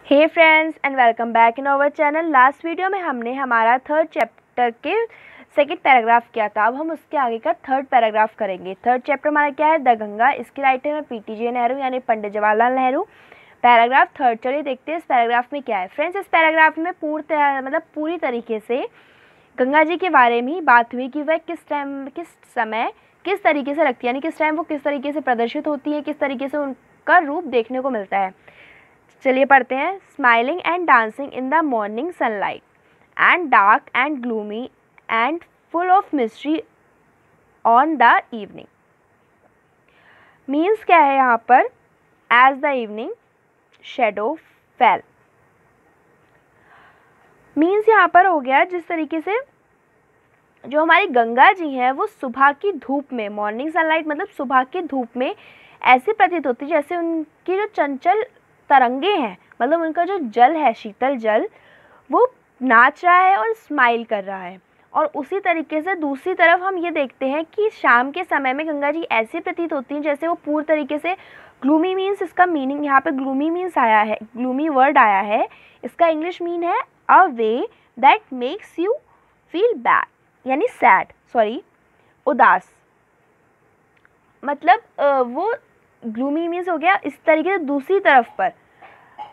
Hey friends and welcome back in our channel. Last video में हमने हमारा third chapter के सेकंड पैराग्राफ किया था। अब हम उसके आगे का थर्ड पैराग्राफ करेंगे। थर्ड चैप्टर हमारा क्या है? द गंगा। इसके राइटर हैं पीटीजे नेहरू यानी पंडित जवाहरलाल नेहरू। पैराग्राफ थर्ड, चलिए देखते हैं इस पैराग्राफ में क्या है। फ्रेंड्स, इस पैराग्राफ में पूरी तरीके से गंगा जी के बारे में ही बात हुई कि वह किस टाइम किस समय किस तरीके से लगती है, यानी किस टाइम वो किस तरीके से प्रदर्शित होती है, किस तरीके से उनका रूप देखने को मिलता है। चलिए पढ़ते हैं। Smiling and dancing in the morning sunlight and dark and gloomy and full of mystery on the evening. Means क्या है यहाँ पर? As the evening shadow fell. Means यहाँ पर हो गया जिस तरीके से जो हमारी गंगा जी हैं वो सुबह की धूप में, मॉर्निंग सनलाइट मतलब सुबह की धूप में ऐसी प्रतीत होती है जैसे उनकी जो चंचल तरंगे हैं, मतलब उनका जो जल है, शीतल जल, वो नाच रहा है और स्माइल कर रहा है। और उसी तरीके से दूसरी तरफ हम ये देखते हैं कि शाम के समय में गंगा जी ऐसी प्रतीत होती हैं जैसे वो पूर्ण तरीके से ग्लूमी। मीन्स इसका मीनिंग यहाँ पे ग्लूमी मीन्स आया है, ग्लूमी वर्ड आया है। इसका इंग्लिश मीन है a way that makes you feel bad, यानी सैड, उदास। मतलब वो ग्लूमी मीन्स हो गया। इस तरीके से दूसरी तरफ पर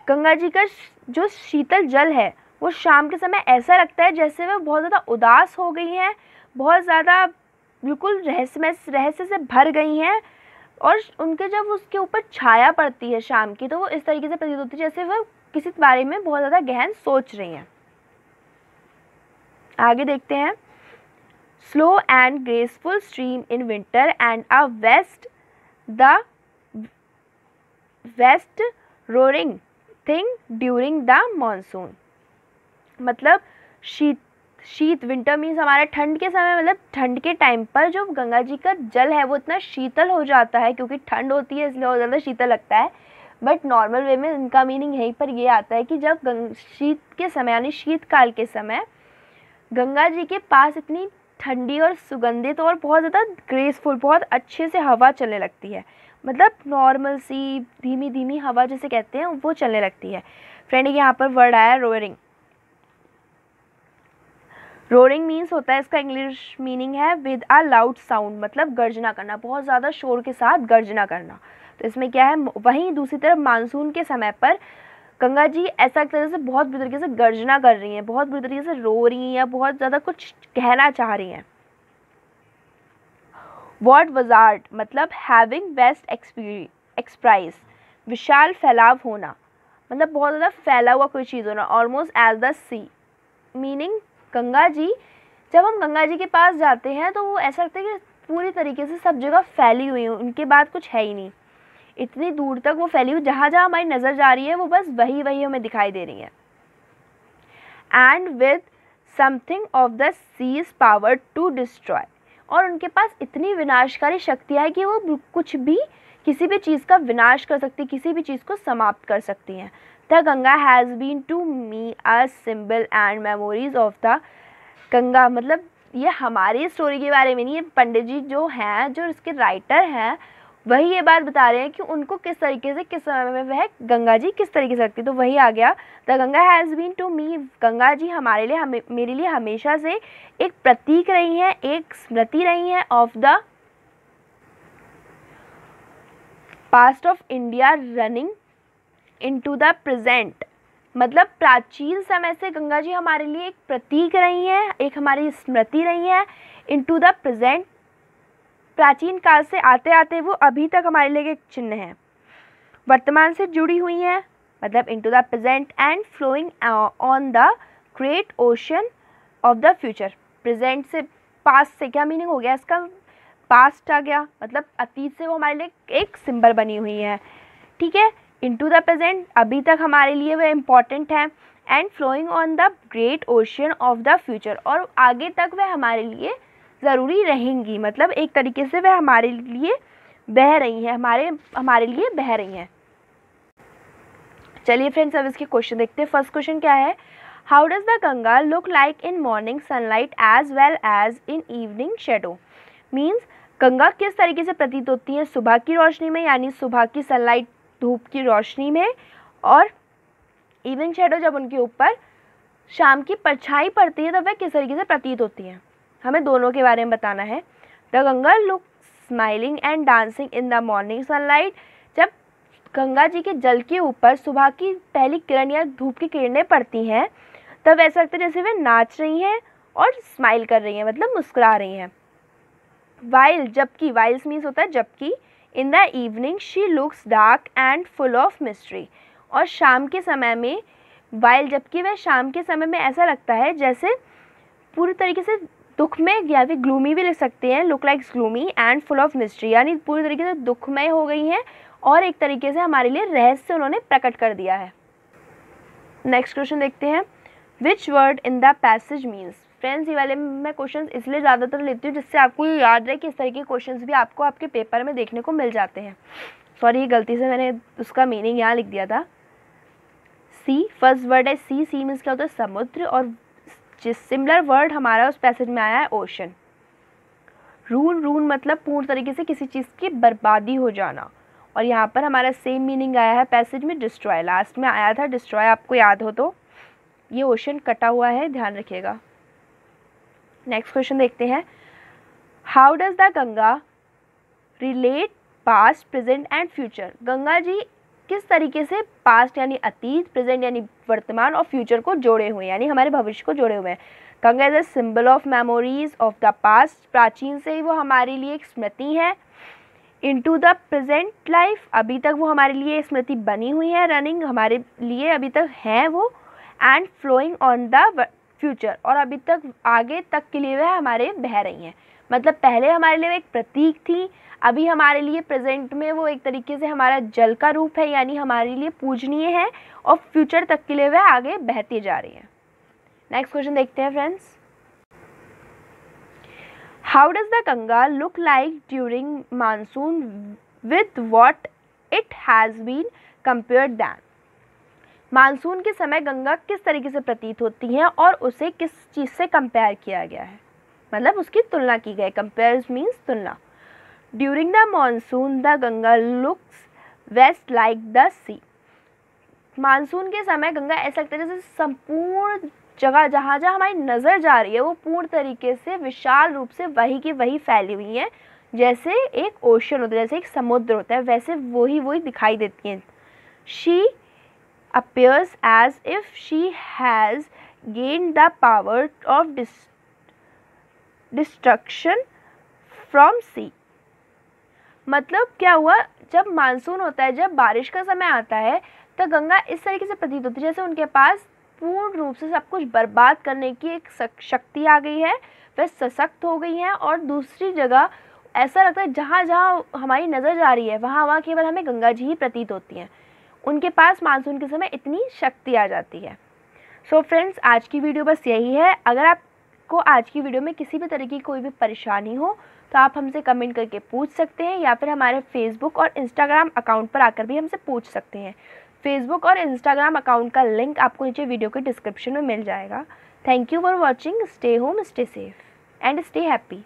गंगा जी का जो शीतल जल है वो शाम के समय ऐसा लगता है जैसे वह बहुत ज़्यादा उदास हो गई हैं, बहुत ज़्यादा बिल्कुल रहस्य से भर गई हैं। और उनके जब उसके ऊपर छाया पड़ती है शाम की, तो वो इस तरीके से प्रतीत होती है जैसे वह किसी बारे में बहुत ज़्यादा गहन सोच रही हैं। आगे देखते हैं। Slow and graceful stream in winter and a vast roaring thing during the monsoon. मतलब शीत विंटर मीन्स हमारे ठंड के समय, मतलब ठंड के टाइम पर जो गंगा जी का जल है वो इतना शीतल हो जाता है, क्योंकि ठंड होती है इसलिए बहुत ज़्यादा शीतल लगता है। बट नॉर्मल वे में इनका मीनिंग यहीं पर ये आता है कि जब शीत के समय यानी शीतकाल के समय गंगा जी के पास इतनी ठंडी और सुगंधित और बहुत ज़्यादा ग्रेसफुल, बहुत अच्छे से हवा चलने लगती है। मतलब नॉर्मल सी धीमी धीमी हवा जिसे कहते हैं वो चलने लगती है। फ्रेंड, यहाँ पर वर्ड आया रोरिंग। रोरिंग मीन्स होता है, इसका इंग्लिश मीनिंग है विद अ लाउड साउंड, मतलब गर्जना करना, बहुत ज़्यादा शोर के साथ गर्जना करना। तो इसमें क्या है? वहीं दूसरी तरफ मानसून के समय पर गंगा जी ऐसा तरह से बहुत बुरी तरीके से गर्जना कर रही हैं, बहुत बुरी तरीके से रो रही हैं या बहुत ज़्यादा कुछ कहना चाह रही हैं। वर्ड वजार्ड मतलब हैविंग वेस्ट एक्सप्राइज, विशाल फैलाव होना, मतलब बहुत ज़्यादा फैला हुआ कोई चीज़ होना। Almost as the sea, meaning Ganga ji, जब हम गंगा जी के पास जाते हैं तो वो ऐसा लगता है कि पूरी तरीके से सब जगह फैली हुई हो, उनके बाद कुछ है ही नहीं, इतनी दूर तक वो फैली हुई, जहाँ जहाँ हमारी नज़र जा रही है वो बस वही हमें दिखाई दे रही है। And with something of the sea's power to destroy, और उनके पास इतनी विनाशकारी शक्तियाँ है कि वो कुछ भी, किसी भी चीज़ का विनाश कर सकती, किसी भी चीज़ को समाप्त कर सकती हैं। The Ganga has been to me a symbol and memories of the Ganga, मतलब ये हमारी स्टोरी के बारे में नहीं है, पंडित जी जो हैं, जो इसके राइटर हैं, वही ये बात बता रहे हैं कि उनको किस तरीके से, किस समय में वह गंगा जी किस तरीके से लगती। तो वही आ गया, the Ganga has been to me, Ganga ji हमारे लिए, मेरे लिए हमेशा से एक प्रतीक रही हैं, एक स्मृति रही हैं of the past of India running into the present, मतलब प्राचीन समय से गंगा जी हमारे लिए एक प्रतीक रही हैं, एक हमारी स्मृति रही हैं। इनटू द प्रेजेंट, प्राचीन काल से आते आते वो अभी तक हमारे लिए एक चिन्ह है। वर्तमान से जुड़ी हुई हैं, मतलब into the present and flowing on the great ocean of the future. Present से पास्ट से क्या मीनिंग हो गया इसका? पास्ट आ गया, मतलब अतीत से वो हमारे लिए एक सिंबल बनी हुई है। ठीक है, इनटू द प्रेजेंट अभी तक हमारे लिए वह इम्पॉर्टेंट है, and flowing on the great ocean of the future, और आगे तक वह हमारे लिए ज़रूरी रहेंगी, मतलब एक तरीके से वह हमारे लिए बह रही हैं, हमारे लिए बह रही हैं। चलिए फ्रेंड्स, अब इसके क्वेश्चन देखते हैं। फर्स्ट क्वेश्चन क्या है? How does the Ganga look like in morning sunlight as well as in evening shadow. Means Ganga किस तरीके से प्रतीत होती है सुबह की रोशनी में, यानी सुबह की सनलाइट, धूप की रोशनी में, और इवनिंग शेडो जब उनके ऊपर शाम की परछाई पड़ती है तब वह किस तरीके से प्रतीत होती हैं, हमें दोनों के बारे में बताना है। The Ganga look smiling and dancing in the morning sunlight, जब गंगा जी के जल के ऊपर सुबह की पहली किरण या धूप की किरणें पड़ती हैं तब ऐसा लगता है जैसे वे नाच रही हैं और स्माइल कर रही हैं, मतलब मुस्कुरा रही हैं। वाइल, जबकि, वाइल्स मीन्स होता है जबकि, in the evening she looks dark and full of mystery, और शाम के समय में, वाइल जबकि वह शाम के समय में ऐसा लगता है जैसे पूरी तरीके से दुख में, या फिर ग्लूमी भी लिख सकते हैं, look likes gloomy and full of mystery, यानी पूरी तरीके से दुखमय हो गई हैं और एक तरीके से हमारे लिए रहस्य उन्होंने प्रकट कर दिया है। नेक्स्ट क्वेश्चन देखते हैं, which word in the passage means. Friends, ये वाले मैं क्वेश्चन इसलिए ज़्यादातर लेती हूँ जिससे आपको ये याद रहे कि इस तरह के क्वेश्चन भी आपको आपके पेपर में देखने को मिल जाते हैं। सॉरी, गलती से मैंने उसका मीनिंग यहाँ लिख दिया था। सी, फर्स्ट वर्ड है सी, सी मीन्स क्या होता है समुद्र, और जिस सिमिलर वर्ड हमारा उस पैसेज में आया है ओशन। रून, रून मतलब पूर्ण तरीके से किसी चीज़ की बर्बादी हो जाना, और यहाँ पर हमारा सेम मीनिंग आया है पैसेज में डिस्ट्रॉय, लास्ट में आया था डिस्ट्रॉय, आपको याद हो तो। ये ओशन कटा हुआ है, ध्यान रखिएगा। नेक्स्ट क्वेश्चन देखते हैं, how does the Ganga relate past, present and future. Ganga ji किस तरीके से पास्ट यानी अतीत, प्रेजेंट यानी वर्तमान और फ्यूचर को जोड़े हुए हैं, यानी हमारे भविष्य को जोड़े हुए हैं। Ganga is a symbol of memories of the past, प्राचीन से ही वो हमारे लिए एक स्मृति है। इनटू द प्रेजेंट लाइफ, अभी तक वो हमारे लिए स्मृति बनी हुई है, रनिंग हमारे लिए अभी तक हैं वो। And flowing on the future, और अभी तक आगे तक के लिए वह हमारे बह रही हैं, मतलब पहले हमारे लिए एक प्रतीक थी, अभी हमारे लिए प्रेजेंट में वो एक तरीके से हमारा जल का रूप है, यानी हमारे लिए पूजनीय है, और फ्यूचर तक के लिए वह आगे बहती जा रही है। नेक्स्ट क्वेश्चन देखते हैं friends, how does the Ganga look like during monsoon with what it has been compared than. Monsoon के समय गंगा किस तरीके से प्रतीत होती हैं और उसे किस चीज़ से कंपेयर किया गया है, मतलब उसकी तुलना की गई। कंपेयर मीन्स तुलना। During the monsoon the Ganga looks vast like the sea. Monsoon के समय गंगा ऐसा लगता है जैसे संपूर्ण जगह जहाँ जहाँ हमारी नज़र जा रही है वो पूर्ण तरीके से विशाल रूप से वही की वही फैली हुई है, जैसे एक ओशन होता है, जैसे एक समुद्र होता है, वैसे वही दिखाई देती हैं। She appears as if she has gained the power of destruction from sea। मतलब क्या हुआ, जब मानसून होता है, जब बारिश का समय आता है, तो गंगा इस तरीके से प्रतीत होती है जैसे उनके पास पूर्ण रूप से सब कुछ बर्बाद करने की एक शक्ति आ गई है, वह सशक्त हो गई हैं। और दूसरी जगह ऐसा लगता है जहाँ जहाँ हमारी नज़र जा रही है वहाँ केवल हमें गंगा जी ही प्रतीत होती हैं, उनके पास मानसून के समय इतनी शक्ति आ जाती है। सो फ्रेंड्स, आज की वीडियो बस यही है। अगर आपको आज की वीडियो में किसी भी तरह की कोई भी परेशानी हो तो आप हमसे कमेंट करके पूछ सकते हैं, या फिर हमारे फेसबुक और इंस्टाग्राम अकाउंट पर आकर भी हमसे पूछ सकते हैं। फेसबुक और इंस्टाग्राम अकाउंट का लिंक आपको नीचे वीडियो के डिस्क्रिप्शन में मिल जाएगा। Thank you for watching. Stay home, stay safe and stay happy.